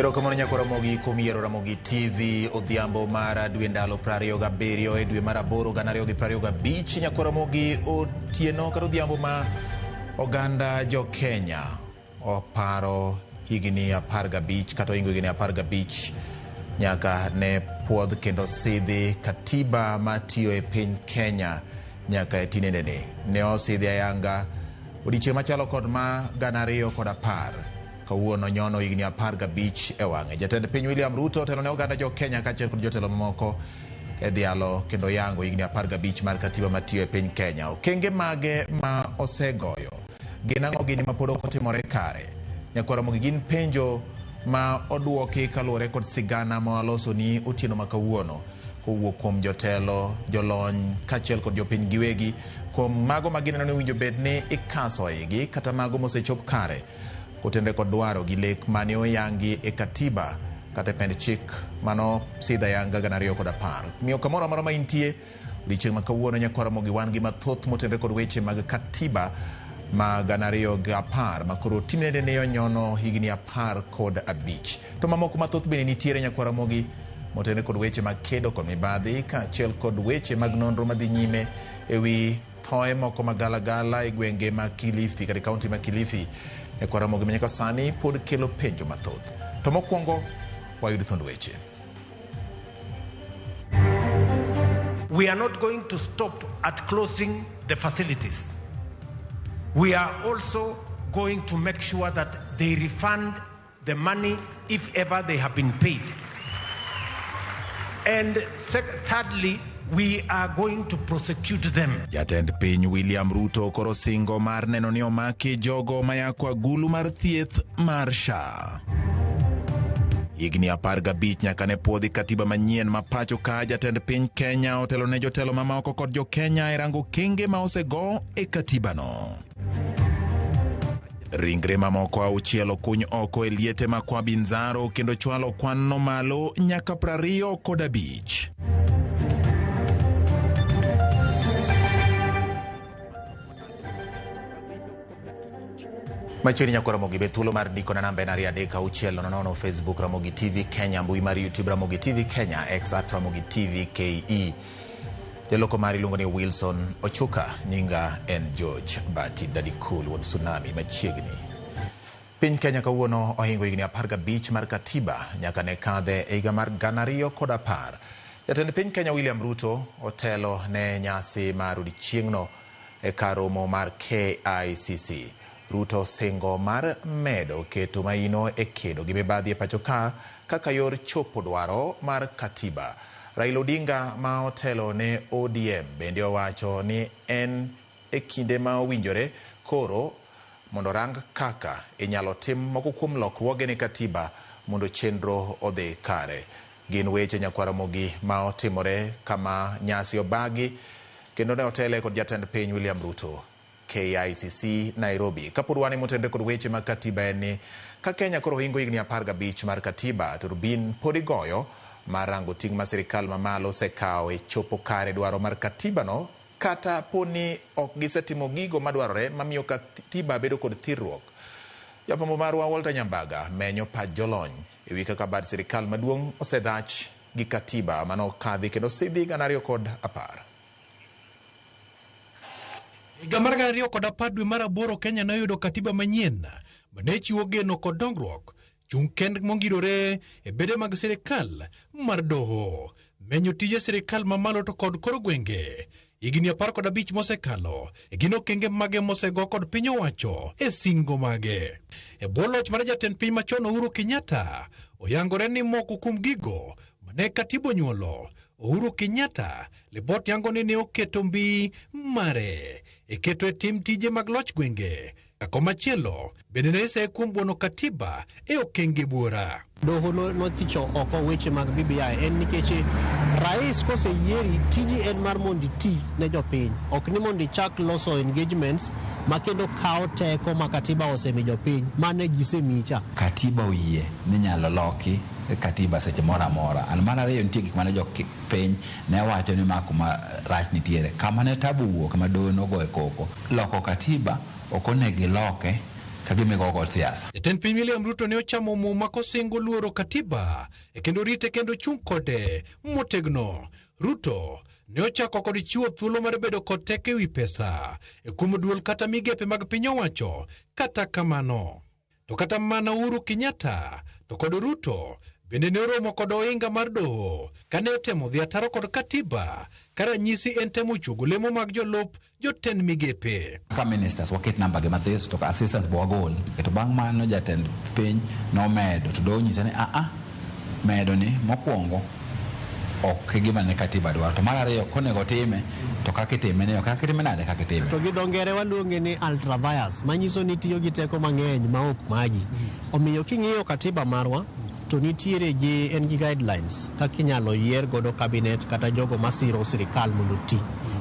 Erokamano nyakora mogi kumiero Ramogi TV odhiambo mara dwe ndalo 27 e dwe mara 8 2025 nyakora mogi otieno kata odhiambo ma oganda jo Kenya oparo higni 15 kata ingo higni 15 nyaka ne puodh kendo sidhi katiba matiyo e piny Kenya nyaka e tinendene ne osidhi ayanga odiochieng' machalo kod ma 2010 kawuono nyono higni 15 e wang'e. Jatend piny William Ruto otelo ne oganda jo Kenya kaachiel kod jotelo mamoko e dhialo kendo yango higni 15 mar katiba matiyo e piny Kenya. Okenge mage ma osegoyo gin ang'o gini ma pod ok otimore kare? Nyakora mogi gin penjo ma oduoki kaluwore kod sigana ma waloso ni otieno ma kawuono kowuok kuom jotelo, jolony kaachiel kod jopiny giwegi kuom mago ma gineno ni winjo bed ni ikaso igi kata mago mosechop kare kotende kod dwaro gi lek mane oyangi e katiba kata pend chik mano sidha yanga 2010. Miyo kamoro amora ma intie odiochieng' ma kawuono nyakora mogi wan gi mathoth motende kod weche mag katiba ma 2010 makoro tinende ne onyono higni 15 to mamoko mathoth bende nitiere nyakora mogi motende kod weche mag kedo kod mibadhi kaachiel kod weche mag nonro madhi nyime ewi thoe moko magalagala e gwenge ma Kilifi kata kaunti ma Kilifi nyakora mogi manyaka sani pod kelo penjo mathoth. To mokwongo wayud thond weche. We are not going to stop at closing the facilities. We are also going to make sure that they refund the money if ever they have been paid. And thirdly, we are going to prosecute them. Jatend piny William Ruto koro singo mar neno ni omaki jogo mayako agulu mar thieth mar SHA. Higni 15 nyaka ne puodhi katiba manyien ma pacho ka jatend piny Kenya otelo ne jotelo mamoko kod jo Kenya e rango kenge ma osego e katiba no. Ringre mamoko auchiel okuny oko e liete ma Kwa Binzaro kendo chwalo kwan no malo nyaka 25. Machiegni nyakora mogi be thuolo mar diko na namba en 336 Facebook Ramogi TV Kenya, mbui mar YouTube Ramogi TV Kenya, X @Ramogi TV KE. Jaloko mari iluongo ni Wilson Ochuka, nyinga en George Bati Daddy Cool wod Tsunami machiegni. Piny Kenya kawuono ohingo higni 15 mar katiba nyaka ne kadhe e higa mar 2010. Jatend piny Kenya William Ruto otelo ne nyasi mar odiochieng'no e kar romo mar KICC. Ruto singo mar medo keto maino e kedo gi mibadhi e pacho ka kaka yor chopo dwaro mar katiba. Raila Odinga ma otelo ne ODM bende owacho ni en e kinde ma owinjore koro mondo rang kaka inyalo tim moko kuom lokruoge ne katiba mondo chenro odhi kare. Gin weche nyakwara mogi ma otimore kama nyasi obagi kendo ne otele kod jatend piny William Ruto KICC Nairobi. Kapurwani motende kod weche mag katiba en ni ka Kenya koro hingo higni 15 mar katiba to rubin podi goyo marango ting' ma sirikal mamalo sekao e chopo kare dwaro mar katiba no kata poni ok gisetimo gigo madwarore mamiyo katiba bedo kod thirruok. Jafwambo marwa Walter Nyambaga menyo pach jolony ewi kaka bad sirikal maduong' osedhach gi katiba mano kadhi kendo sidhi 2010. Higa mar 2010 dwe mar 8 Kenya noyudo katiba manyien mane chiwo geno kod dongruok chung' kend mongirore e bede mag sirikal mar doho, menyo tije sirikal mamalo to kod kor gwenge. Higni 15 mosekalo gin okenge mage mosego kod piny owacho e singo mage. E bwo loch mar jatend piny machon Uhuru Kenyatta oyangore ni moko kuom gigo mane katiba nyuolo. Uhuru Kenyatta libot yango ni ne oketo mbi mare e keto e tim tije mag loch gwenge. Ako machielo bende ne ise kuom buono katiba e okenge buora. Doho nothicho oko weche mag BBI en nikech rais koseyieri tiji en mar mondi ti ne jopiny, ok ni mondi chak loso engagements makendo kao teko ma katiba osemi jopiny mane gisemicha. Katiba oyie ni nyalo loki katiba seche mora mora. An mar ariyo nitie gik mane jopiny ne wacho ni mako ma rach nitiere. Kama ne tabu wuok kama doho nogoye koko. Loko katiba ok onegi loke kagimigo kod siasa. Jatend piny William Ruto ne ochamo muma kosingo luoro katiba kendo rite kendo chung' kode motegno. Ruto ne ochako kod chiwo thuolo mar bedo kod teko ewi pesa kuom duol kata migepe mag piny owacho. Kata kamano, to kata mana Uhuru Kenyatta to kod Ruto bende ne oromo kod ohinga mar doho kane otemo dhi ataro kod katiba karanyisi en temo chugo lemo mag jolop jotend migepe. Ka ministers waket namba gi mathis to assistant bwagol to bang' mano jatend piny nomedo to doho nyisa ni medo ni mokwongo ok gima ne katiba dwaro, to mar ariyo konego time to kakitime ne kakitime nade kakitime. To gi dho ngere waluonge ni ultra vires manyiso ni tiyo gi teko mang'eny ma ok magi. Omiyo king'iyo katiba marwa to nitiere en gi guidelines kaka inyalo yier godo cabinet kata jogo masiro sirikal mondo ti.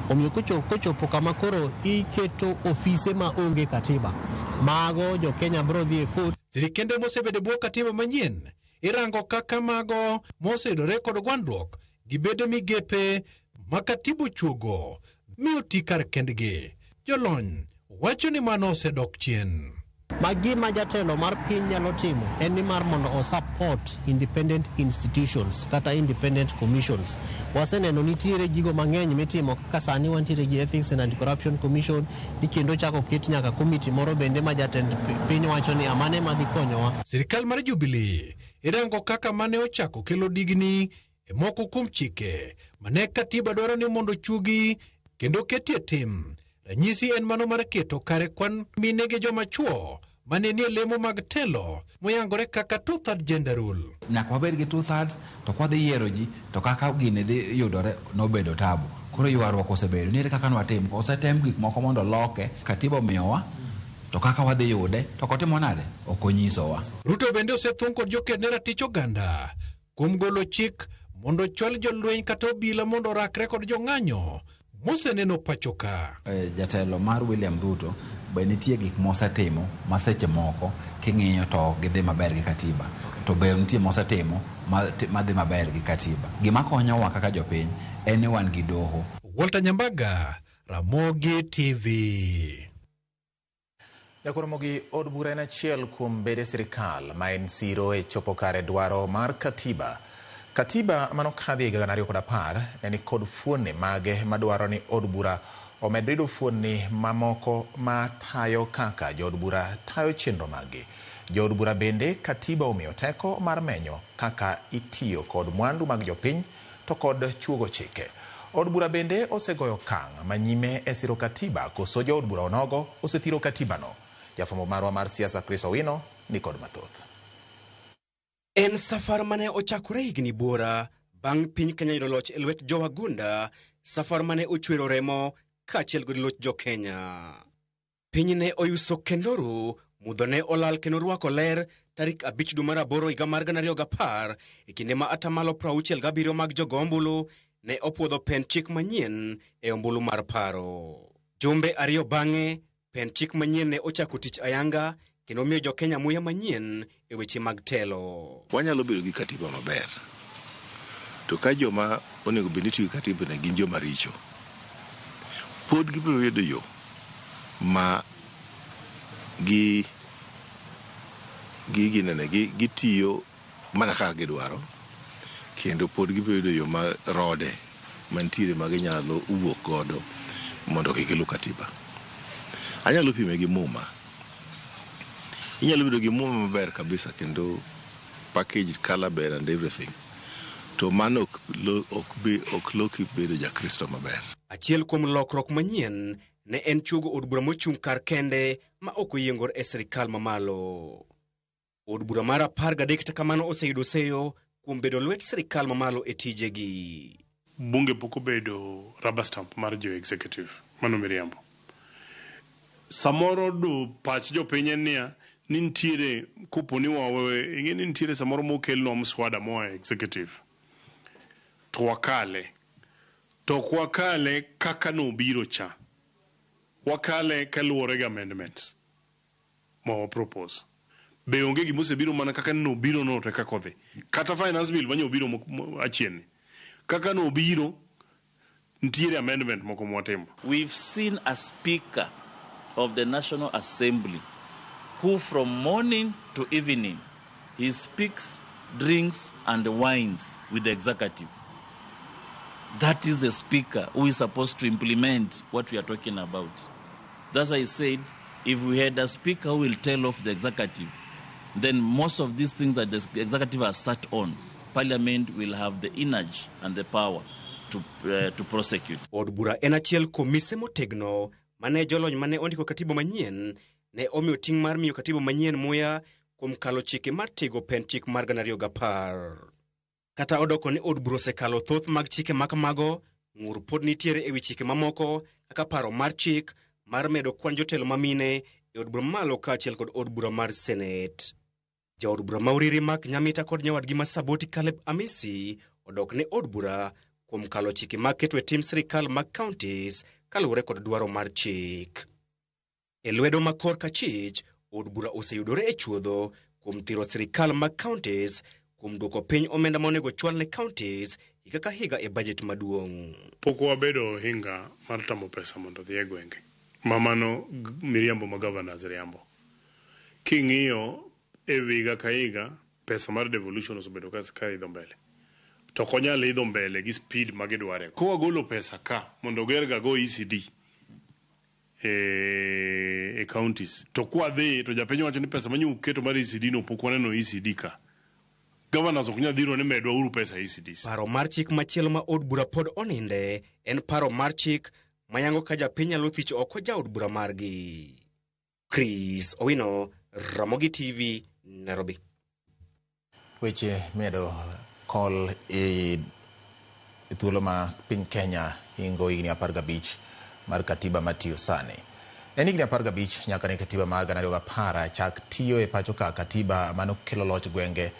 Omiyo kochopo kama koro iketo ofise ma onge katiba, mago jo Kenya bro dhi e court. Sirikende mosebedo bwo katiba manyien irango kaka mago mosedore kod gwandruok gibedo migepe ma katiba chuogo miyo ti kar kendgi. Jolony wacho ni mano osedok chien. Magima jatelo mar piny nyalo timo en ni mar mondo o support independent institutions kata independent commissions. Waseneno nitiere gigo mang'eny mitimo kaka sani wantiere gi Ethics and Anti-Corruption Commission, ni kendo chako ket nyaka komiti moro bende ma jatend piny wacho ni amane madhi konyowa. Sirikal mar Jubilee irango kaka mane ochako kelo digni e moko kuom chike mane katiba dwaro ni mondo chugi kendo ketie tim. Ranyisi en mano mar keto kare kwan mine gi joma chuo mane nie lemo mag telo moyangore kaka two-third gender rule. Nyaka wabed gi two-thirds to kwa dhi yiero ji to kaka gini dhi yudore nobedo tabu. Koro ywaruok osebedo nire kaka nwatim osetem gik moko mondo loke katiba omiyowa to kaka wadhi yude to kotimo nade okonyisowa. Ruto bende osethung kod joked ne ratich oganda kuom golo chik mondo chwal jolweny kata obila mondo rakre kod jong'anyo moseneno pachoka. Jatelo mar William Ruto be nitie gik mosetimo maseche moko king'iyo to gidhi maber gi katiba, to be nitie mosetimo madhi maber gi katiba. Gima konyowa kaka jopiny en ni wan gi doho. Walter Nyambaga, Ramogi TV. Jakoromogi od bura en achiel kuom bede sirikal ma en siro e chopo kare dwaro mar katiba. Katiba manokadhi higa 2010 ne ni kod fuonde mage madwaro ni od bura omed rido fuonni mamoko ma tayo kaka jood bura tayo chenro magi. Jood bura bende katiba omiyo teko mar menyo kaka itiyo kod mwandu mag jopiny to kod chuogo chike. Od bura bende osegoyo kang' manyime e siro katiba koso jood bura onogo osethiro katiba no. Jafwambo marwa mar siasa Chris Owino ni kod mathoth. En safar mane ochakore higni buora bang' piny Kenya yudo loch e lwet jowagunda, safar mane ochwero remo kaachiel kod loch jo Kenya. Piny ne oyuso kendoru, mudho ne olal kendo rwako ler tarik 5 dwe mar 8 higa mar 2010 e kinde ma atamalo 67 mag jogo ombulu ne opuodho pen chik manyien e ombulu mar paro. Jumbe 2 bang'e, pen chik manyien ne ochako tich ayanga kendo miyo jo Kenya muya manyien e weche mag telo. Wanyalo bedo gi katiba maber, to ka joma onego bed ni tiyo gi katiba ne gin joma richo, pod gibiro yudo yo ma gitiyo mana kaka gidwaro, kendo pod gibiro yudo yo ma rode mantiere ma ginyalo wuok godo mondo kikelu katiba. Anyalo pime gi muma. Inyalo bedo gi muma maber kabisa kendo package color ber and everything, to mano ok loki bedo ja Kristo maber. Achiel kuom lokruok manyien ne en chugo od bura mochung' kar kende ma ok oyiengor e sirikal mamalo. Od bura mar 13 kata kamano oseyudo seyo kuom bedo lwet sirikal mamalo e tijegi. Bunge poko bedo rubber stamp mar jo executive, mano miriambo. Samoro do pach jo piny nia ni nitiere koponi wawewe ing'e ni nitiere samoro mokelnwa mswada moa executive to wakale kaka nobiro cha, wakale kaluwore gi amendments ma propose. Be onge gima osebiro mana kaka nobiro no to kaka odhi, kata finance bill manye obiro achien kaka nobiro nitiere amendment moko mwatimo. We've seen a speaker of the National Assembly who from morning to evening, he speaks, drinks, and wines with the executive. That is the speaker who is supposed to implement what we are talking about. That's why I said, if we had a speaker who will tell off the executive, then most of these things that the executive has sat on, Parliament will have the energy and the power to prosecute. Od bura en achiel kuom mise motegno mane jolony mane ondiko katiba manyien ne omiyo ting' mar miyo katiba manyien muya kuom kalo chike mar tego pen chik mar 2010. Kata odoko ni od bura osekalo thoth mag chike makamago, ng'ur pod nitiere ewi chike mamoko kaka paro mar chik mar medo kwan jotelo mamine e od bura malo kaachiel kod od bura mar Senate. Jaod bura Mauriri Mark Nyamita kod nyawadgi ma Saboti Caleb Amisi odok ne od bura kuom kalo chike mag keto e tim sirikal mag counties kaluwore kod dwaro mar chik. E lwedo ma korka chich, od bura oseyudore e chuodho kuom thiro sirikal mag counties kuom duoko piny omenda monego chwal ne counties higa ka higa e budget maduong'. Pok wabedo hinga mar tamo pesa mondo dhi e gwenge. Mamano miriambo ma governors riambo. King'iyo e higa ka higa pesa mar devolution osebedo ka idho mbele. To konyal idho mbele gi speed magidware. Ko wagolo pesa ka mondo gerga go ECD e counties. To kwa dhi to japenyo wacho ni pesa manyu keto mar ECD no pok waneno ECD ka. Governors ok nyal dhiro ni medwa uru pesa ECDs. Paro mar chik machielo ma od bura pod oninde en paro mar chik mayango ka japiny nyalo thich oko jaod bura margi. Chris Owino, Ramogi TV, Nairobi. Weche medo kol e thuolo ma piny Kenya hingo higni 15 mar katiba matiyo sani. En higni 15 nyaka ne katiba mar 2010 chak tiyo e pacho ka katiba manokelo loch gwenge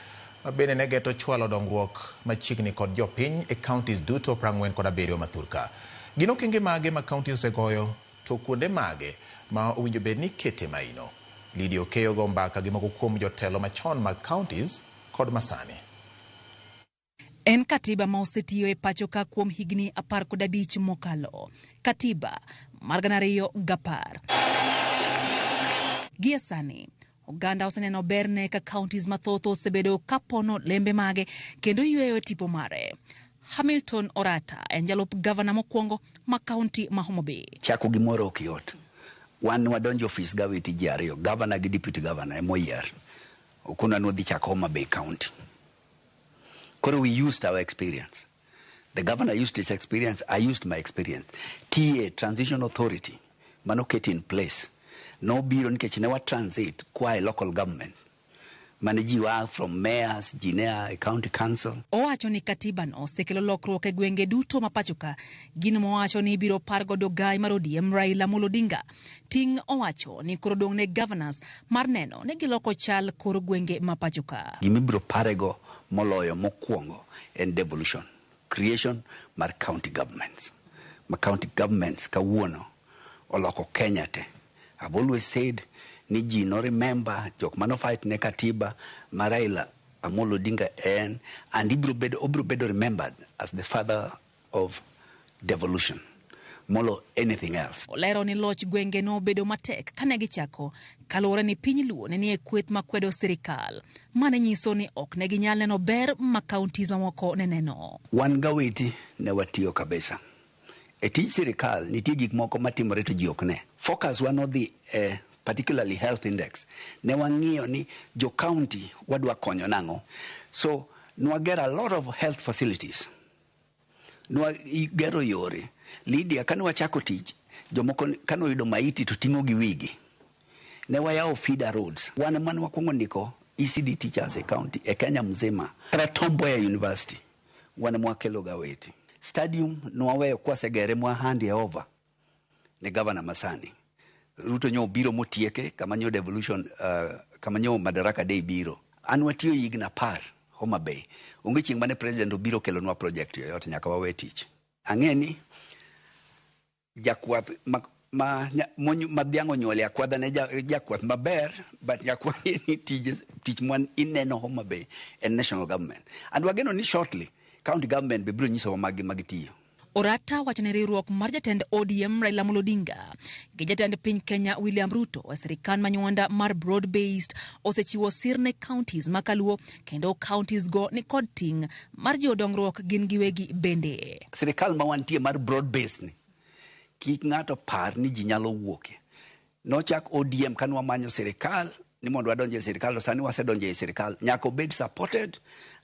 mabende ne geto chwalo dongruok machiegni kod jopiny e counties duto 47 mathurka. Gino okenge mage ma counties osegoyo to kuonde mage ma owinjo bed ni kete maino. Lidi Okeyo go mbaka gi moko kuom jotelo machon mag counties kod masani. En katiba ma osetiyo e pacho ka kuom higni 15 mokalo. Katiba mar 2010. Gie sani, oganda oseneno berne ka counties mathoth osebedo kapono lembe mage kendo yweyo tipo mare. Hamilton Orata en jalup gavana mokwongo ma county ma Homa Bay. Chako gimoro ok yot. Wan wadonjo office gawiti ji ariyo, governor gi deputy governor e moyier. Okuna nodhi chako Homa Bay County. Koro we used our experience. The governor used his experience, I used my experience. TA, Transition Authority, manoket in place. No biro nikech ne wa transit kwa e local government. Manejiwa from mayors, jinea, county council. Owacho ni katiba no osekelo lokruok e gwenge duto mapachoka. Gino mowacho ni biro pargo dogai mar ODM Raila Amolo Odinga. Ting owacho ni koro dong ne governors mar neno ne giloko chal kor gwenge mapachoka. Gimibiro parego moloyo mokwongo en devolution. Creation mar county governments. Ma county governments kawuono oloko Kenya te. I've always said ni ji no remember jok mano fight ne katiba Raila Amolo Odinga and obro bedo remembered as the father of devolution molo anything else. Olero ni loch gwenge no bedo matek kane gichako kalore ni piny luo ne nie kweth makwedo sirikal mane nyiso ni ok ne ginyal neno ber ma counties mamoko ne neno. Wan gaweti ne watiyo kabisa. E tij sirikal nitie gik moko matimore to ji ok ne. Focus one of the particularly health index. Ne wang'iyo ni jo county wadwa konyo nango. So nwa get a lot of health facilities. Nwa gero yore. Lydia kanu wachako tich. Jomoko kanu yudo maiti to tingo gi wigi. Ne wayao feeder roads. Wane manu wakungo ndiko ECD teachers e county e Kenya mzima. Kara Tom Mboya University. Wane mwakelo gaweti. Stadium nwaweyo kwa segere mwa handi over. Ne governor Masani. Ruto nyo biro motieke kama nyo devolution kama nyo Madaraka Day biro. Anwatiyo yigna par Homa Bay. Ungi ching mane president biro kelo nwa project yoyote nyaka wawe tich. Angeni jakwath madhiango nyole akwadha ne jakwath maber but jakwath ni tich mwan ineno Homa Bay and national government. And wageno ni shortly county government be biro nyiso magi magitiyo. Orata wacho ne riwruok mar jatend ODM Raila Amolo Odinga gi jatend piny Kenya William Ruto e sirikal manyuanda mar broad based osechiwo sir ne counties makaluo kendo counties go ni kod ting mar jiwo dongruok gin giwegi bende. Sirikal ma wantie mar broad based ni kik ng'ato par ni ji nyalo wuoke. Nochak ODM kanwa manyo sirikal ni mondo wadonje e sirikal, to sani wasedonje e sirikal, nyaka obed supported,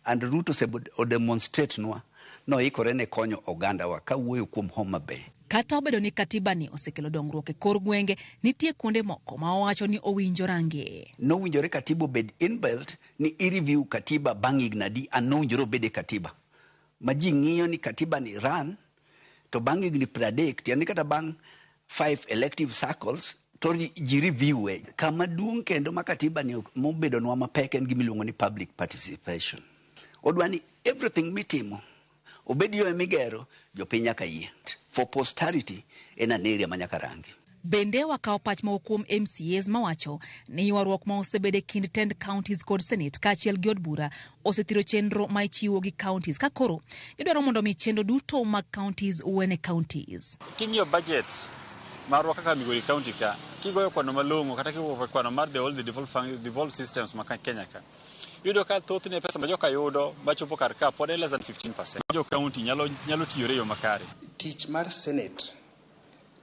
and Ruto o demonstrate nwa no ikore ne konyo oganda wa kawuoyo kuom Homa Bay. Kata obedo ni katiba ni osekelo dongruok e kor gwenge, nitie kuonde moko ma owacho ni owinjo range. No winjore katiba bed inbuilt ni i-review katiba bang' ignadi, an no winjore obede katiba. Ma ji ng'iyo ni katiba ni ran, to bang' igni 30, tiani kata bang' 5 elective cycles, to ji review e. Kama duong' kendo ma katiba ni mobedo nwa mapek en gimiluongo ni public participation. Odwani everything mitimo obedi yo emigero jopiny nyaka yie. For posterity en an area manyaka rangi. Bende wakawo pach ma kuom MCAs mawacho ni ywaruok ma osebede kind tend counties kod senate kaachiel gi od bura osethiro chenro ma ichiwo gi counties ka koro gidwaro mondo mi chenro duto mag counties uwene counties. King'iyo budget marwa kaka Migori County ka kigoyo kwano malong'o kata kigoyo kwano mar the devolved systems ma Kenya ka yudo ka thothne pesa ma joka yudo machopo kar ka pod less than 15%. Jo county nyalo tiyore yo makare. Tich mar senate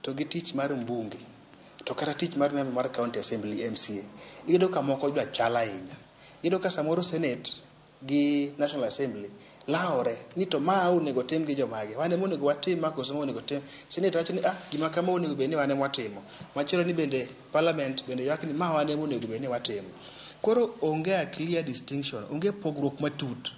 to gi tich mar mbunge to kata tich mar member mar county assembly MCA iyudo ka moko dwa chala ahinya. Iyudo ka samoro senate gi national assembly laore ni to ma onego tim gi jomage wane monego watim ma koso monego tim. Senate wacho ni gima kama onego bed ni wane watimo, machielo ni bende parliament bende yak ni ma wane monego bed ni watimo. Koro onge a clear distinction, onge pogruok matut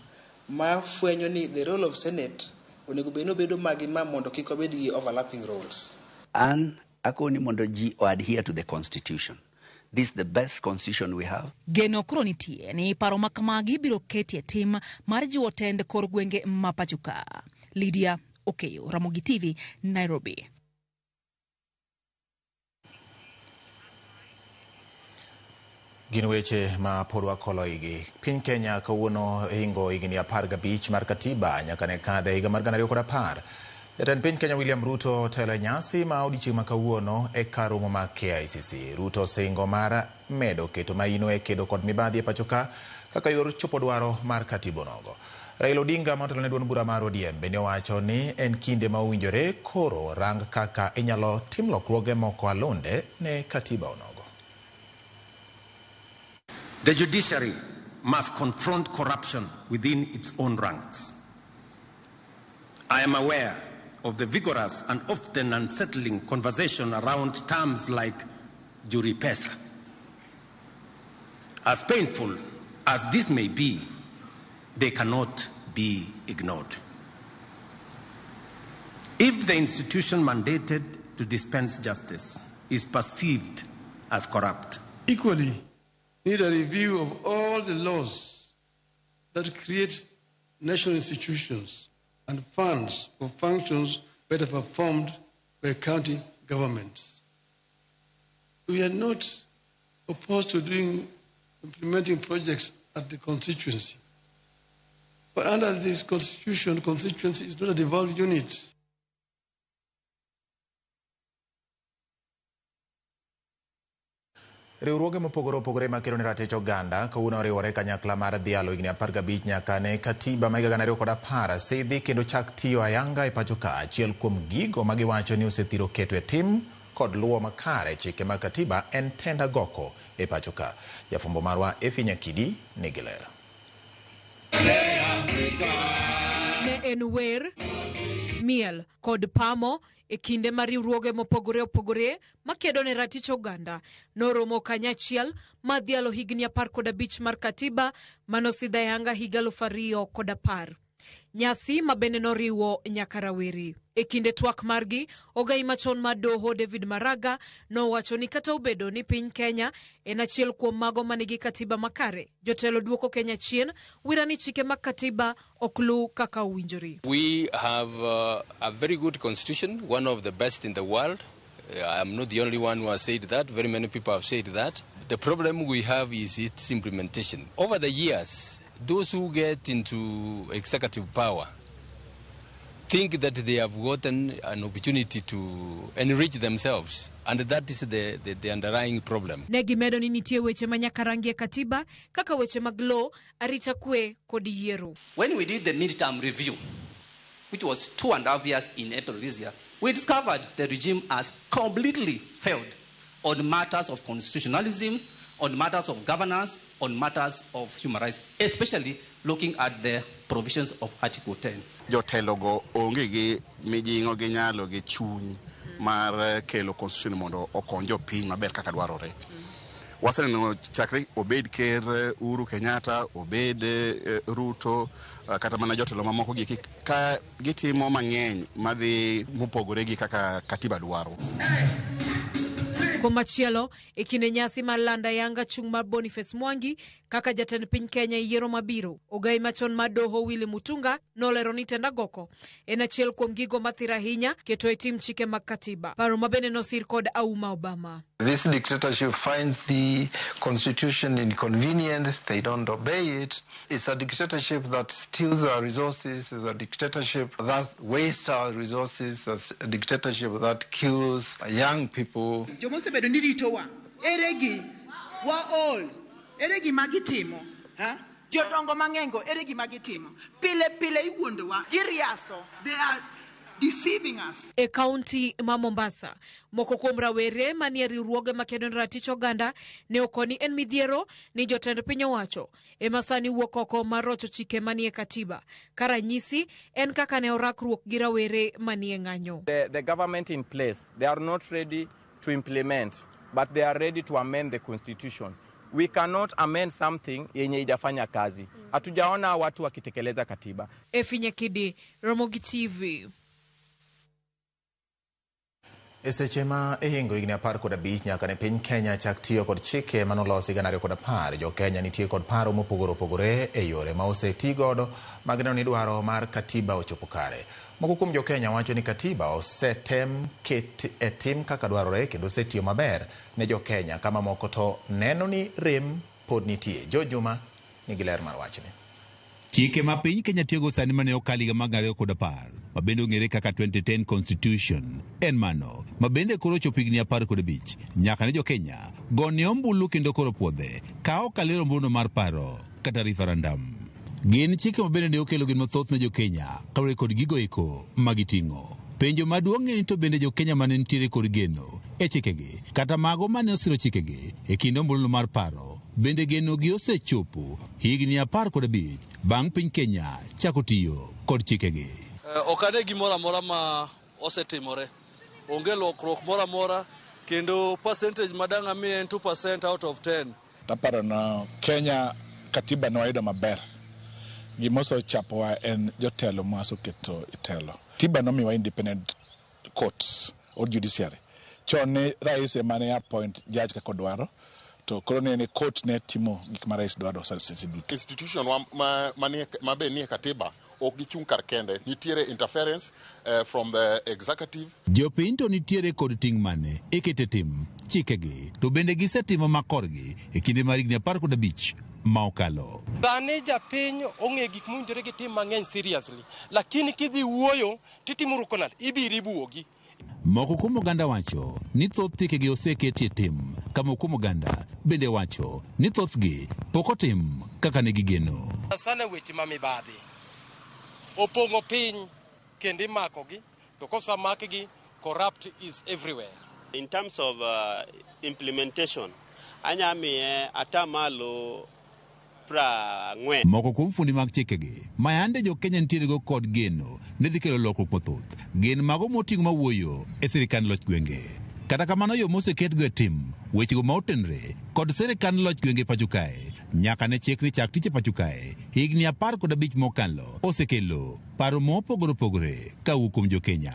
ma fwenyo ni the role of senate onego bed no bedo magi ma mondo kik obed gi overlapping roles. An akoni mondo ji adhere to the constitution. This is the best constitution we have. Geno koro nitie ni paro makamagi biro ketie tim mar jiwo tend kor gwenge mapachuka. Lydia Okeyo, Ramogi TV, Nairobi. Gin weche ma pod wakolo igi. Piny Kenya kawuono hingo higni 15 mar katiba nyaka ne kadhe higa mar 2010. Jatend piny Kenya William Ruto telo nyasi ma odiochieng' ma kawuono e kar romo mar KICC. Ruto singo mar medo keto maino e kedo kod mibadhi e pachoka kaka yor chopo dwaro mar katiba nogo. Raila Odinga motelo ne duond bura mar ODM bende owacho ni en kinde ma owinjore koro rang kaka inyalo tim lokruoge moko alonde ne katiba onogo. The judiciary must confront corruption within its own ranks. I am aware of the vigorous and often unsettling conversation around terms like jury pesa. As painful as this may be, they cannot be ignored. If the institution mandated to dispense justice is perceived as corrupt, equally need a review of all the laws that create national institutions and funds for functions better performed by county governments. We are not opposed to implementing projects at the constituency. But under this constitution, constituency is not a devolved unit. Riwruoge mopogore opogore makelo ne ratich oganda kawuono oriwore kanyakla mar dhialo higni 15 nyaka ne katiba ma higa 2010 sidhi kendo chak tiyo ayanga e pachoka. Achiel kuom gigo ma giwacho ni osethiro keto e tim kod luwo makare chike mag katiba en tend agoko e pachoka. Jafumbo marwa Efi Nyakidi nigi ler. Ne en wer, miel kod pamo e kinde ma riwruoge mopogore opogore makedo ne ratich oganda noromo kanyachiel madhialo higni 15 mar katiba manosidha yanga higa 2010. Nyasi mabende noriwo nyaka raweri. E kinde twak margi, ogai machon ma doho David Maraga nowacho ni kata obedo ni piny Kenya en achiel kuom mago manigi katiba makare, jotelo duoko Kenya chien wirani chike mag katiba oklu kaka owinjore. We have a very good constitution, one of the best in the world. I am not the only one who has said that. Very many people have said that. The problem we have is its implementation. Over the years, those who get into executive power think that they have gotten an opportunity to enrich themselves, and that is the underlying problem. Negimedo ni nitie weche manyaka rangie katiba kaka weche mag law, arita kwe kod yiero. When we did the midterm review, which was 2.5 years in April this year, we discovered the regime has completely failed on matters of constitutionalism, on matters of governance, on matters of human rights, especially looking at the provisions of Article 10. Jotelogo onge gi mijingo gi nyalo gi chuny mar kelo constitution mondo okonjo piny maber kaka dwarore. Waseneno chakre obed ker Uhuru Kenyatta, obed Ruto, kata mana jotelo mamoko gi ka gitimo mang'eny madhi mopogore gi kaka katiba dwaro. Komachielo, ikine nyasi mar landa yanga chung mar Boniface Mwangi kaka jatend piny Kenya yiero mabiro. Ogai machon mar doho Willy Mutunga nolero ni tenda goko en achiel kuom gigo mathira ahinya keto e tim chike mag katiba. Paro mabende nosir kod Auma Obama. This dictatorship finds the constitution inconvenient, they don't obey it. It's a dictatorship that steals our resources, it's a dictatorship that wastes our resources, it's a dictatorship that kills young people. Jomosebedo ni ritowa, eregi, wa all, eregi magitimo, ha? Jodongo mangengo, eregi magitimo. Pile iwuondowa, iriaso, they are deceiving us. E county ma Mombasa, moko kuom rawere manie riwruoge makedo ratich oganda ne okoni en midhiero ni jotend piny owacho ema sani wuok oko mar rocho chike manie katiba. Karanyisi en kaka ne orakruok gi rawere manie ng'anyo. The government in place, they are not ready to implement, but they are ready to amend the constitution. We cannot amend something yenye ijafanya kazi. Hatujaona watu wakitekeleza katiba. Efinye Kidi, Ramogi TV. Seche ma ihingo higni 15 nyaka ne piny Kenya chak tiyo kod chike manolosi 2010, jo Kenya nitie kod paro mopogore e yore ma oseti godo mag neno ni dwaro mar katiba ochopo kare. Moko kuom jo Kenya wacho ni katiba osetem ket e tim kaka dwarore kendo osetiyo maber ne jo Kenya, kama moko to neno ni rem pod nitie. Jo Juma nigi ler mar wachni. Chike ma piny Kenya tiyogo sani mane okaliga mag 2010 mabende ong'ere kaka 2010 Constitution en mano mabende koro chopo higni 15 nyaka ne jo Kenya gone ombulu kendo koro puodhe ka ok alero mbuno mar paro kata referendum. Gin chike mabende ne okelo gin mathoth ne jo Kenya kaluwore kod gigo eko magiting'o. Penjo maduong' en to bende jo Kenya mane nitiere kod geno e chikegi kata mago mane osiro chikegi e kind ombulu mar paro bende geno gi osechopo higni 15 bang' piny Kenya chako tiyo kod chikegi. Ok ane gimoro amora ma osetimore, onge lokruok moro amora, kendo percentage madang' amiye en 2% out of 10. Taparo na Kenya katiba no wayudo maber. Gimoso chapowa en jotelo ma oseketo itelo. Katiba no miwa independent courts or judiciary. Chon ne rais emane appoint judge kako dwaro, to koro ne court ne timo gik ma rais dwaro sasi duto. Institution ma be nie katiba ok gichung' kar kende, nitiere interference from the executive. Jopiny to nitiere kod ting' mane ekete tim chikegi to bende gisetimo makorgi e kinde mar higni 15 ma okalo. Dhani japiny ong'e gik mowinjore gi tim mang'eny seriously, lakini kidhi wuoyo titimo rukonal ibiri buogi. Moko kuom oganda wacho ni thoth chikegi oseketie tim, kama kuom oganda bende wacho ni thothgi pok otim kaka ne gigeno. Sana weche ma mibadhi opong'o piny kendo imakogi, to kosamakgi corrupt is everywhere. In terms of implementation, anyamiye atamalo Moko kuom fundi mag chikegi mayande jo Kenya nitiere go kod geno ne dhi kelo lokruok mathoth gin mago moting'o mawuoyo e sirikand loch gwenge. Kata kamano yo moseketgo e tim wechego ma otenre kod sirikand loch gwenge pacho kae nyaka ne chik ni chak tich e pacho kae higni 15 mokalo osekelo paro mopogore opogore kawuok kuom jo Kenya.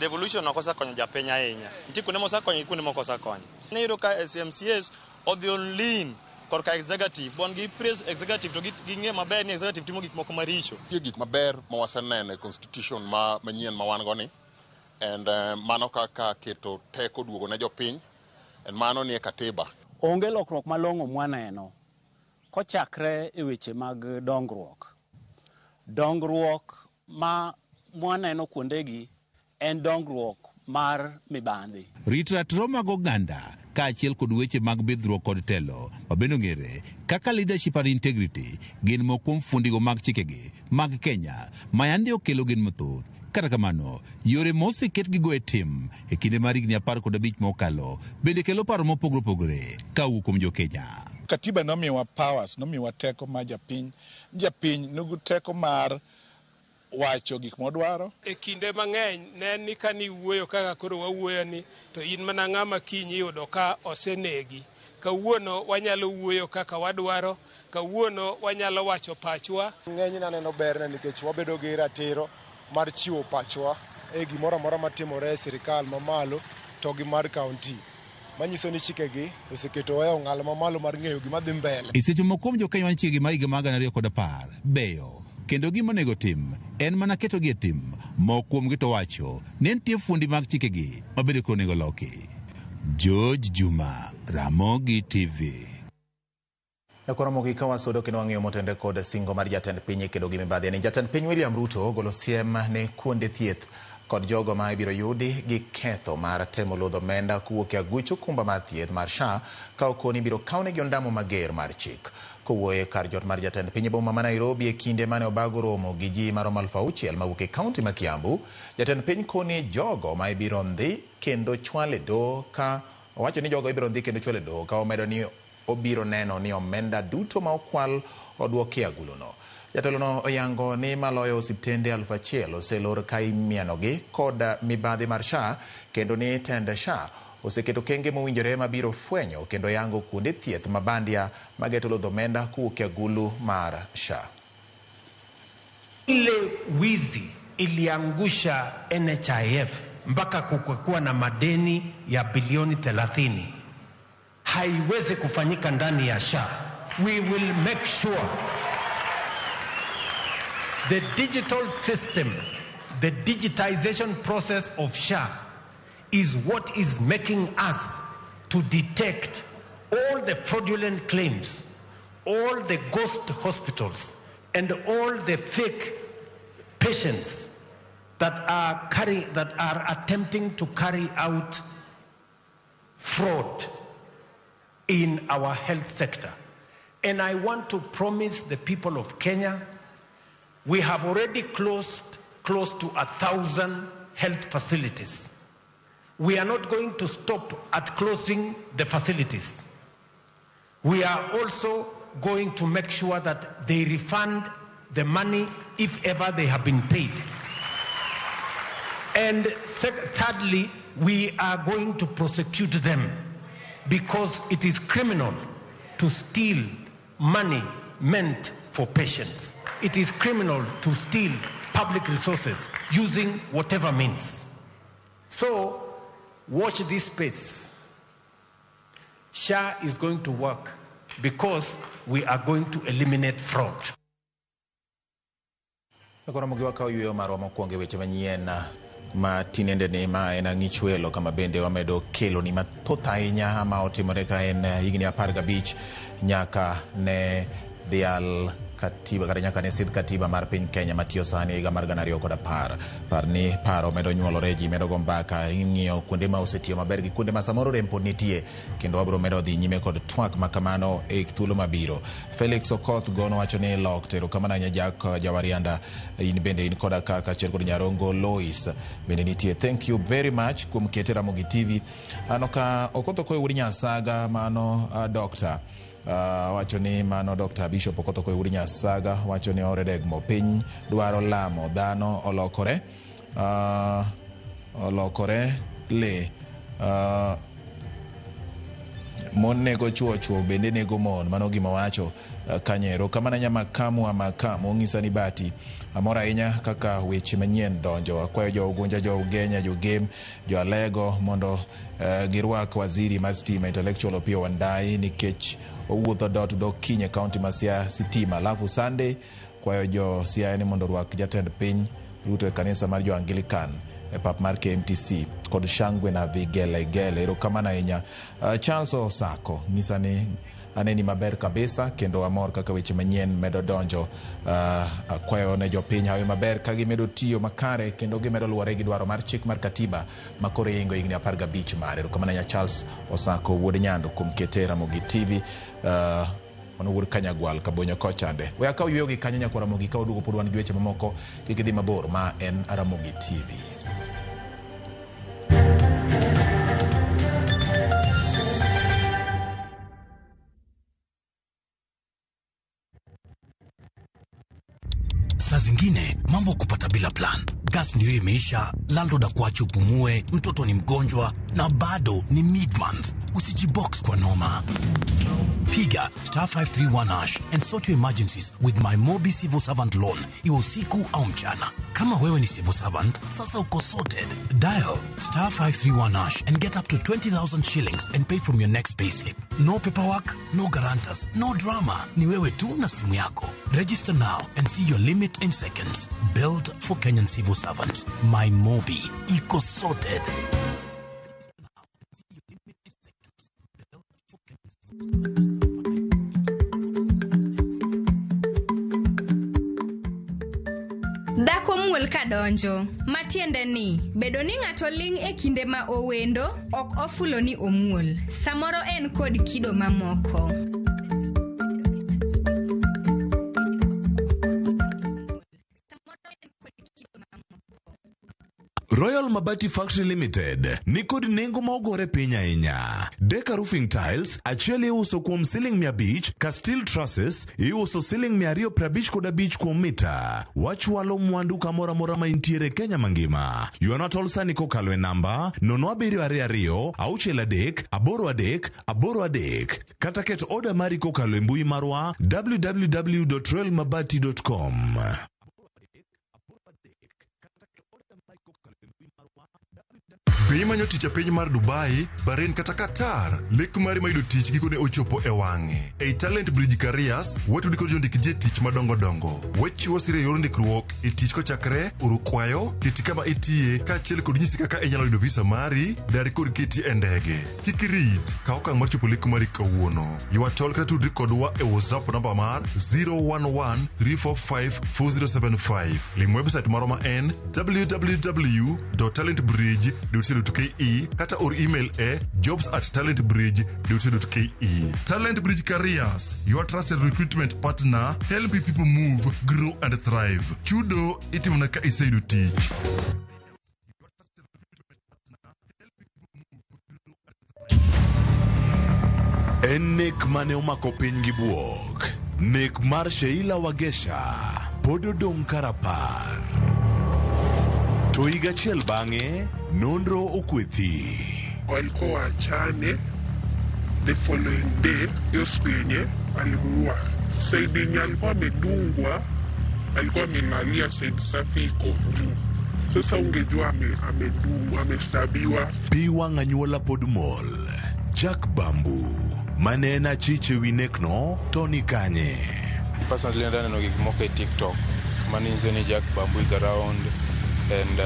Devolution okosa konyo japiny ahinya, nitie kuonde mosakonyo gi kuonde mokosa konyo. Ne yudo ka SMCS odhi lean korka executive, bon gi praise executive to ging'e maber ni executive timo gik moko maricho. Gik maber ma waseneno e constitution manyien ma wan go ni, and mano kaka keto teko duogo ne jopiny, and mano ni e katiba. Onge lokruok malong'o mwaneno kochakre e weche mag dongruok ma mwaneno kuondegi en dongruok mar mibadhi. Rit ratiro mag oganda kaachiel kod weche mag bidhruok kod telo mabende ong'ere kaka leadership and integrity gin moko kuom fundigo mag chikegi mag Kenya ma yande okelo gin mathoth. Kata kamano, yore moseketgigo e tim e kinde mar higni 15 mokalo bende kelo paro mopogore opogore kawuok kuom jo-Kenya. Katiba nomiyowa powers, nomiyowa teko mar japiny nigi teko mar wacho gik modwaro. E kinde mang'eny ne ni ka ni wuoyo kaka koro wawuoyo ni to in mana ng'ama kiny iyudo ka osenegi. Kawuono wanyalo wuoyo kaka wadwaro, kawuono wanyalo wacho pachwa. Ng'eny naneno berne nikech wabedo gi ratiro mar chiwo pachwa e gimoro amora matimore e sirikal mamalo to gi mar kaunti. Manyiso ni chikegi oseketo e ong'ala mamalo mar ng'eyo gima dhi mbele. E seche moko kuom jo-Kenya mantie gi higa mag 2010 beyo kendo gima onego tim en mana ketogi e tim. Moko kuomgi to wacho ni nitie fundi mag chikegi mabende koro onego loki. George Juma, Ramogi TV. Koro mogi ka wasudo kendo wang'iyo motende kod singo mar jatend piny kedo gi mibadhi ni jatend piny William Ruto golo siem ne kuonde thieth kod jogo ma ibiro yudi gi ketho mar temo lodho omenda kowuok e aguch okumba mar thieth mar SHA ka okoni biro kawnegi ondamo mager mar chik. Kowuoye kar jot mar jatend piny boma ma Nairobi e kinde mane obago romo gi ji maromo 6,000 mawuok e kaunti ma Kiambu, jatend piny koni jogo ma ibiro ndhi kendo chwale do ka owacho ni jogo ibiro ndhi kendo chwale do ka omedo ni obiro neno ni omenda duto ma okwal odwoki aguluno. Jatelono oyango ni maloyo osiptende 1,000 oselor ka imianogi kod mibadhi mar SHA kendo ni tend SHA oseketo kenge mowinjore mabiro fwenyo kendo yango kuonde thieth mabandia mageto lodho omenda kowuok agulu mar SHA. Ile wizi iliangusha NHIF mpaka kukuwa na madeni ya bilioni 30. Haiwezi kufanyika ndani ya SHA. We will make sure the digital system, the digitization process of SHA is what is making us to detect all the fraudulent claims, all the ghost hospitals, and all the fake patients that are attempting to carry out fraud in our health sector. And I want to promise the people of Kenya, we have already closed close to 1,000 health facilities. We are not going to stop at closing the facilities. We are also going to make sure that they refund the money if ever they have been paid. And thirdly, we are going to prosecute them because it is criminal to steal money meant for patients. It is criminal to steal public resources using whatever means. So, watch this space. SHA is going to work because we are going to eliminate fraud. Koro mugiwa ka oyuyo marwa mokwongo weche manyien ma tinende ni ma en ang'ich welo kama bende wamedo kelo ni mathoth ahinya ma otimore ka en higni 15 nyaka ne dhial katiba kata nyaka ne sidh katiba mar piny Kenya matiyo sani higa mar 2010. Par ni paro medo nyuolore, ji medo go mbaka, ing'iyo kuonde ma osetiyo maber gi kuonde ma samoro rem pod nitie kendo wabiro medo dhi nyime kod twak makamano e thuolo mabiro. Felix Okoth gono wacho ni lok tero kama na Jak Jawarianda in bende in koda kaka chiel kod Nyarongo Lois bende nitie. Thank you very much kuom kete Ramogi TV. Anoka Okoth ko uri Nyasaga mano doctor wacho ni mano Dr. Bishop Okoth ko uri Nyasaga wacho ni oredeg mo piny dwaro lamo dhano olokore le mon nego chuo bende nego mon, mano gima wacho Kanyero. Kamana nyama kamu ong'isa ni bati amora ahinya kaka weche manyien donjo. Akwayo jo Ugunja, jo Ugenya, jo Game, jo Alego mondo girwak waziri mar stima Intellectual Opiyo Wandayi nikech owuotho dot do kinye kaunti ma Siaya sitima. Alafu Sunday kwayo jo Siaya ni mondo rwak jatend piny Ruto e kanisa mar jo Anglican e pap mar KMTC kod shangwe na vigelegele. Erokamano ahinya. Charles Osako ng'isa ni aneni maber kabisa kendo amor kaka weche manyien medo donjo. Kwayo ne jopiny hawe maber ka gimedo tiyo makare kendo gimedo luwore gi dwaro mar chik mar katiba makoro ingo higni 15 mare. Erokamano Charles Osako wuod Nyando kuom kete Ramogi TV. Ono wuod Kanyagwal Kabonyo kochande. We akaw yuyo gi kanyo nyakwa Ramogi ka odugo pod wan gi weche mamoko kik idhi mabor. Ma en Ramogi TV. Saa zingine mambo kupata bila plan. Gas ndio imeisha, landlord akuache upumue, mtoto ni mgonjwa na bado ni mid-month. Usijibox kwa noma. Piga *531# and sort your emergencies with my Mobi Civil Servant Loan. Iwe usiku au mchana. Kama wewe ni civil servant, sasa uko sorted. Dial *531# and get up to 20,000 shillings and pay from your next payslip. No paperwork, no guarantors, no drama. Ni wewe tu na simu yako. Register now and see your limit in seconds. Built for Kenyan civil servants. My Mobi. Iko sorted. Dhako muol kadonjo. Matiende ni, bedo ni ng'ato ling' e kinde ma owendo, ok ofulo ni omuol. Samoro en kod kido mamoko. Royal Mabati Factory Limited nikod nengo ma ogore piny ahinya. Deca Roofing Tiles achiel iuso kuom siling 500 ka steel trusses iuso siling 255 kuom mita. Wachwalo mwandu kamora mora ma intiere Kenya mangima. Yuana tolsa ni kokalo e namba 0722 63 83 kata ket order mari kokalo e mbui marwa www.royalmabati.com. Bei manyo tich e piny mar Dubai, Bahrain kata Qatar, lek mari mayudo tich gikone ochopo e wang'e. Ei Talent Bridge Careers, watudi kod jondik je tich madongo dongo. Wechiwo sire yor ndikruok e tich kochakre, oro kwayo, keti kama itie, kaachiel kod nyisi kaka inyalo yudo visa mari, dari kod keti e ndege. Kik irit, ka okang' mar chopo lek mari kawuono. Ywa tol kata tudri kodwa e WhatsApp namba mar 011-345-4075. Lim website marwa ma en www.talentbridge.co.ke kata or email e jobs@talentbridge.co.ke. Talent Bridge Careers, your trusted recruitment partner, helping people move, grow and thrive. Chudo itimna ka iseyudo tich. En nek mane omako piny gi buok. Nek mar Sheila Wagesha pod odong' karapar. To higa achiel bang'e nonro okwethi. Walikuwa wachane, the following day hiyo siku yenye alimuua. Saidi yenye alikuwa amedungwa, alikuwa amelalia saidi safi iko juu. Sasa ungejua amedungwa, amestabiwa. Pi wang' anyuola pod mol. Jack Bambu mane en achiche wi nekno to ni kanye. Personally ndaneno gik moko e TikTok. Manyiso ni Jack Bambu is around and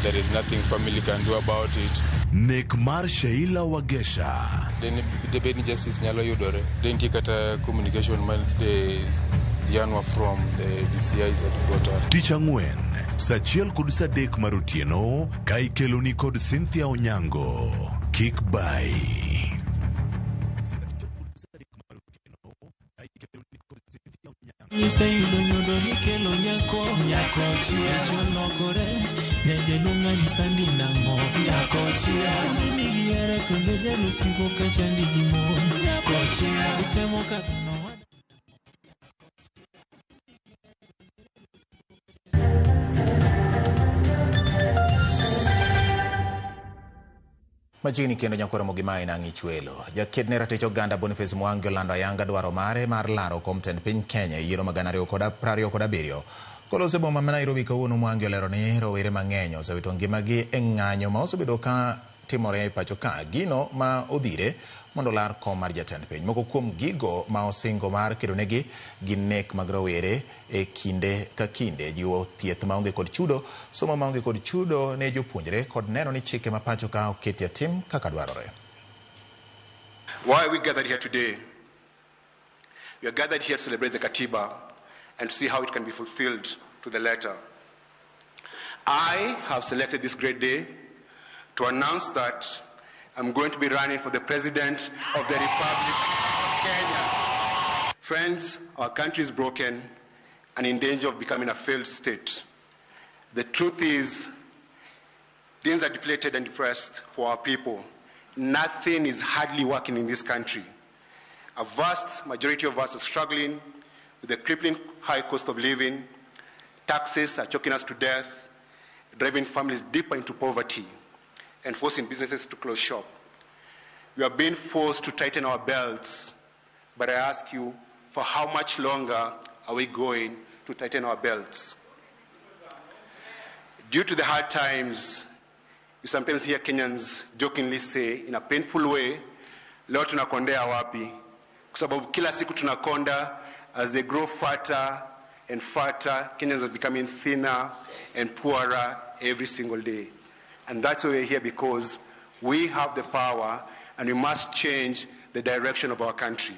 there is nothing family can do about it. Nek mar Sheila Wagesha. The bed justice nyalo yudore. Didn't kata communication man the yanwa from the DCI's headquarters. Tich ang'wen, sachiel kod sadek mar otieno, ka ikeloni kod Cynthia Onyango. Kik bai. Isayudo nyundo nikelo nyako chia jolokore nyaje lungani sandi nango nyako chia nigi yere kendo jalo siko ka chandi gimo nyako chia utemo kadhano. Majini kendo nyakwara Mogimai na ng'ichwelo. Jakedne ratich oganda Boniface Mwangi olando ayanga dwaro mare mar laro kom tend piny Kenya yiero magana 2027. Kolose boma ma Nairobi kawuono Mwangi olero ni rowere mang'eny osewito ngimagi e ng'anyo ma osebedo ka timore e pacho ka. Gino ma odhire mondo lar kom mar jatend piny. Moko kuom gigo ma osingo mar kedonegi gin nek mag rowere e kinde ka kinde, jiwo thieth maonge kod chudo, somo maonge kod chudo ne jopuonjre kod neno ni chike ma pacho ka oketi tim kaka dwarore. Why are we gathered here today We are gathered here to celebrate the Katiba and to see how it can be fulfilled to the letter. I have selected this great day to announce that I'm going to be running for the President of the Republic of Kenya. Friends, our country is broken and in danger of becoming a failed state. The truth is, things are depleted and depressed for our people. Nothing is hardly working in this country. A vast majority of us are struggling with the crippling high cost of living. Taxes are choking us to death, driving families deeper into poverty, and forcing businesses to close shop. We are being forced to tighten our belts, but I ask you, for how much longer are we going to tighten our belts? Due to the hard times, you sometimes hear Kenyans jokingly say, in a painful way, leo tunakondea wapi? Kwa sababu kila siku tunakonda, as they grow fatter and fatter, Kenyans are becoming thinner and poorer every single day. And that's why we're here, because we have the power and we must change the direction of our country.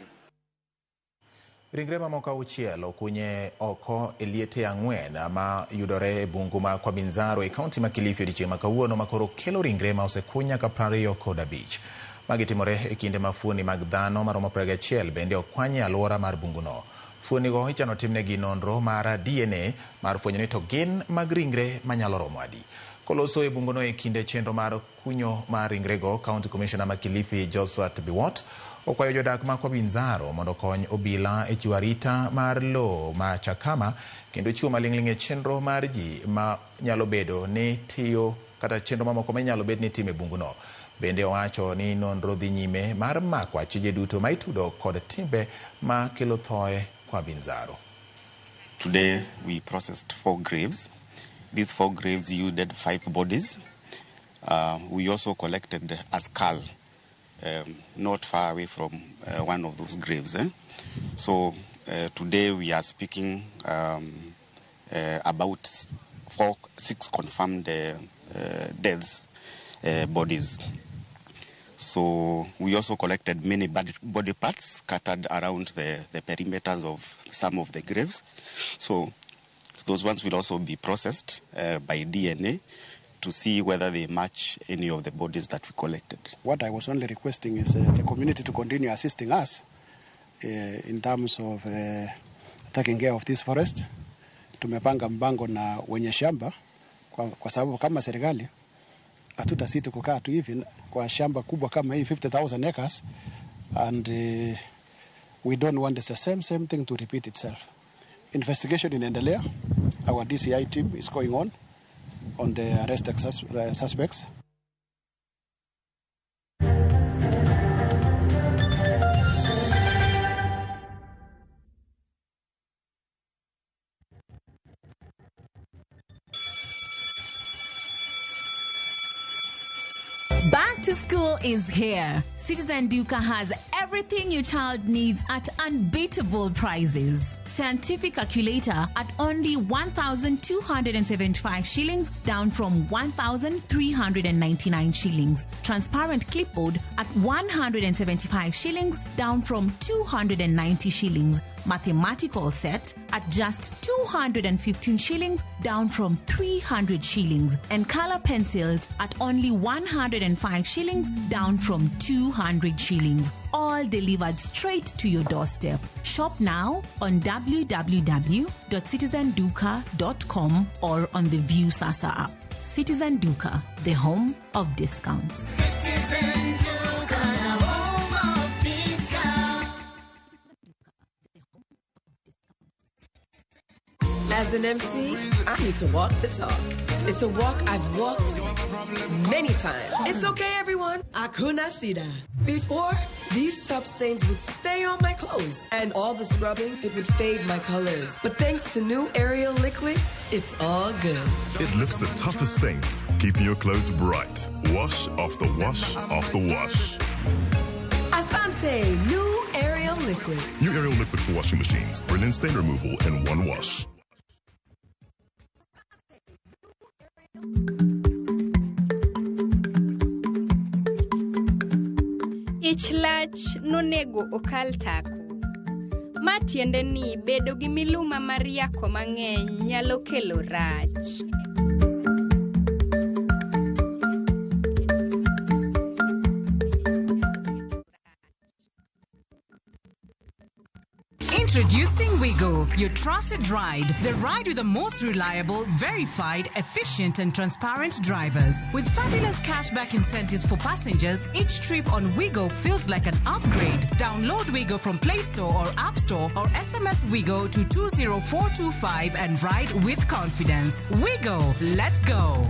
Ringre mamoko auchiel okunye oko eliete ang'wen ma yudore bungu ma kwa Binzaro e kaunti ma Kilifi odiechieng' ma kawuono makoro kelo ringre ma osekunya ka 25. Magi timore e kinde ma fuoni mag dhano maromo 21 bende okwanye alwora mar bunguno. Fuonigo ichano timnegi nonro mar DNA mar fwenyo ni to gin mag ringre manyalo romo adi. Koloso e bunguno e kinde chenro mar kunyo mar ringrego, County Commissioner ma Kilifi Josephat Biwott okwayo jodak ma kwa Binzaro mondo kony obila e chiwo arita mar lo ma Chakama kendo chiwo maling'ling' e chenro mar ji ma nyalo bedo ni tiyo kata chenro mamoko ma nyalo bedo ni time bunguno. Bende owacho ni nonro dhi nyime mar mako achije duto ma itudo kod timbe ma kelo thoe kwa Binzaro. Today we processed 4 graves. These 4 graves yielded 5 bodies. We also collected a skull not far away from one of those graves. So today we are speaking about 6 confirmed deaths, bodies. So we also collected many body parts scattered around the perimeters of some of the graves. So those ones will also be processed by DNA to see whether they match any of the bodies that we collected. What I was only requesting is the community to continue assisting us in terms of taking care of this forest. Tumepanga mpango na wenye shamba kwa sababu kama serikali hatutasita kukaa tu hivi kwa shamba kubwa kama hii 50,000 acres, and we don't want the same thing to repeat itself. Investigation inaendelea. Our DCI team is going on the arrested suspects. Back to school is here. Citizen Duka has everything your child needs at unbeatable prices. Scientific calculator at only 1,275 shillings, down from 1,399 shillings. Transparent clipboard at 175 shillings, down from 290 shillings. Mathematical set at just 215 shillings, down from 300 shillings. And color pencils at only 105 shillings, down from 200 shillings. All delivered straight to your doorstep. Shop now on www.citizenduka.com or on the View Sasa app. Citizen Duka, the home of discounts. Citizen Duka, the home of discounts. As an MC, I need to walk the talk. It's a walk I've walked many times. It's okay, everyone. Hakuna shida. Before, these tough stains would stay on my clothes, and all the scrubbing, it would fade my colors. But thanks to new Ariel liquid, it's all good. It lifts the toughest stains, keeping your clothes bright. Wash after wash after wash. Asante, new Ariel liquid. New Ariel liquid for washing machines. Brilliant stain removal in one wash. Ich lach nonego okal tako. Matiende ni bedo gi miluma mar yako mang'eny nyalo kelo rach. Introducing Wigo, your trusted ride. The ride with the most reliable, verified, efficient and transparent drivers. With fabulous cashback incentives for passengers, each trip on Wigo feels like an upgrade. Download Wigo from Play Store or App Store or SMS Wigo to 20425 and ride with confidence. Wigo, let's go.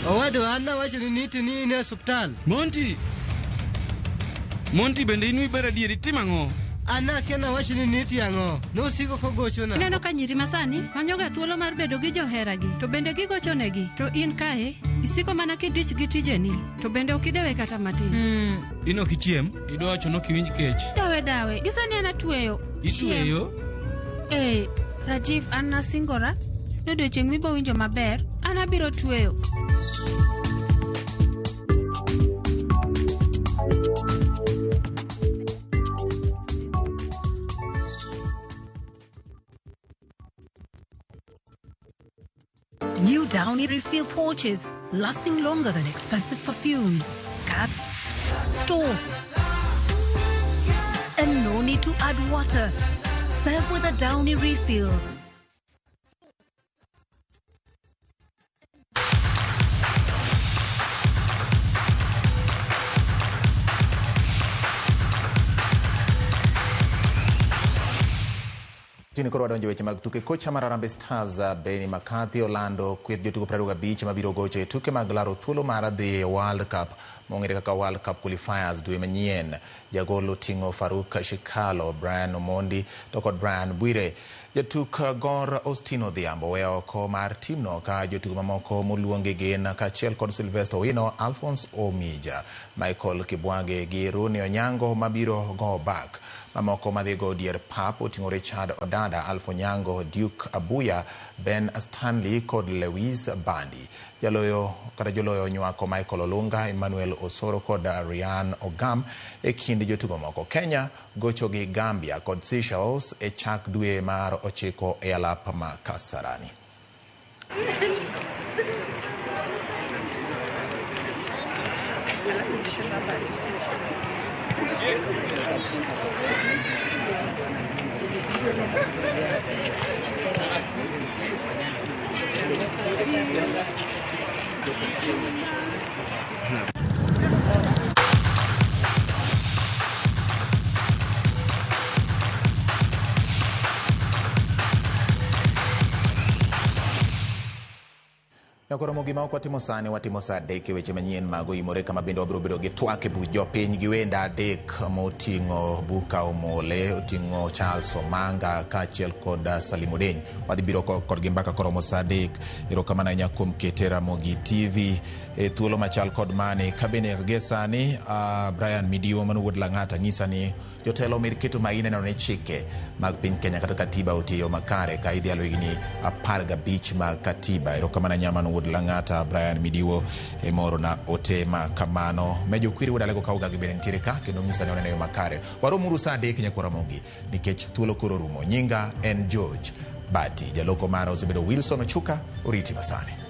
Owado Anna wacho ni niti ni in e osiptal. Monty bende inwi ber adieri timang'o? Anna kena wacho ni niti ang'o. Nosiko kogochona. Ineno ka nyiri masani manyoga thuolo mar bedo gi joheragi to bende gigochonegi. To in kae isiko mana kidich gi tijeni to bende okidewe kata matin. In ok ichiem? Idwa wacho no kiwinj kech. Dawe. Gisani ana tueyo. Itueyo? Rajiv, an nasingora. Nodiochieng' mibo winjo maber. An abiro tueyo. New Downy Refill pouches, lasting longer than expensive perfumes. Cap, store, and no need to add water. Serve with a Downy Refill. Tini koro wadonjo weche mag tuke. Kocha mar Harambee Stars Benny McCarthy olando kweth jotugo 25 mabiro gocho e tuke mag laro thuolo mar dhi World Cup mong'ere kaka World Cup Qualifiers dwe manyien. Jagol oting'o Faruk Shikalo, Brian Omondi to kod Brian Bwire. Jatuk Gor Austin Odhiambo weyo oko mar timno ka jotugo mamoko moluongi gin kaachiel kod Sylvester Owino, Alphonse Omija, Michael Kibwage gi Rooney Onyango mabiro go back. Mamoko madhi go dier pap oting'o Richard Odada, Alpha Onyango, Duke Abuya, Ben Stanley kod Lewis Bandi. Joloyo nywako Michael Olunga, Emmanuel Osoro kod Ryan Ogam e kind jotugo moko. Kenya gocho gi Gambia kod Seychelles e chak dwe mar 9 e alap ma Kasarani. Nyakoro gima ok watimo sani watimo saa 3 weche manyien mago imore kama bende wabiro bedo gi twak e buch jopiny gi wenda adek moting'o Buka Omole, oting'o Charles Omanga kaachiel kod Salim Odeny. Wadhi biro kod gi mbaka koromo saa 3. Erokamano ahinya kuom keto Ramogi TV e thuolo machal kod mane kabene gesani. Brian Midio mano wuod Lang'ata nyisa ni jotelo mer keto maine ne chike mag piny Kenya kata katiba otiyo makare ka idhi alwigni 15 mag katiba. Erokamano nyamano wuod Lang'ata Brian Midiwo e moro na otema kamano mejo kwiri wuod alego kauga gi bene ntiere ka kendo nyisa ni oneno makare. Waromuru saa 3 nyakoro Ramogi nikech thuolo koro rumo. Nyinga en George Bati, jaloko mara osebedo Wilson Ochuka, oriti masani.